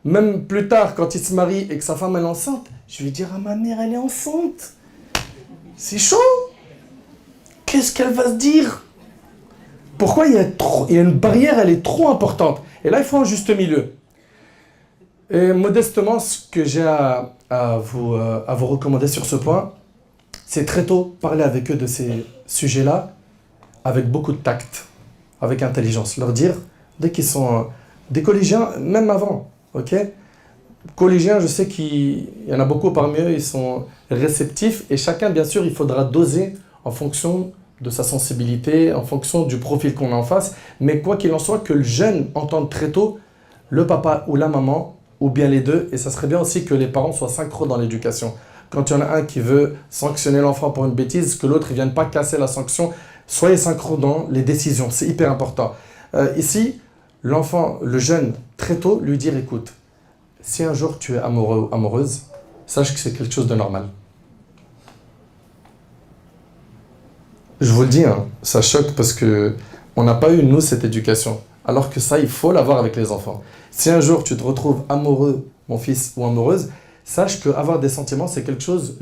Même plus tard, quand il se marie et que sa femme elle est enceinte, je vais dire à ma mère, elle est enceinte. C'est chaud. Qu'est-ce qu'elle va se dire? Pourquoi il y a une barrière, elle est trop importante. Et là, il faut un juste milieu. Et modestement, ce que j'ai à vous recommander sur ce point, c'est très tôt parler avec eux de ces sujets-là, avec beaucoup de tact, avec intelligence. Leur dire, dès qu'ils sont des collégiens, même avant, ok? Collégiens, je sais qu'il y en a beaucoup parmi eux, ils sont réceptifs et chacun, bien sûr, il faudra doser en fonction de sa sensibilité, en fonction du profil qu'on a en face. Mais quoi qu'il en soit, que le jeune entende très tôt le papa ou la maman, ou bien les deux. Et ça serait bien aussi que les parents soient synchro dans l'éducation. Quand il y en a un qui veut sanctionner l'enfant pour une bêtise, que l'autre ne vienne pas casser la sanction, soyez synchro dans les décisions, c'est hyper important. Ici, l'enfant, le jeune, très tôt, lui dire, écoute, si un jour tu es amoureux ou amoureuse, sache que c'est quelque chose de normal. Je vous le dis, hein, ça choque parce que on n'a pas eu, nous, cette éducation. Alors que ça, il faut l'avoir avec les enfants. Si un jour tu te retrouves amoureux, mon fils, ou amoureuse, sache qu'avoir des sentiments, c'est quelque chose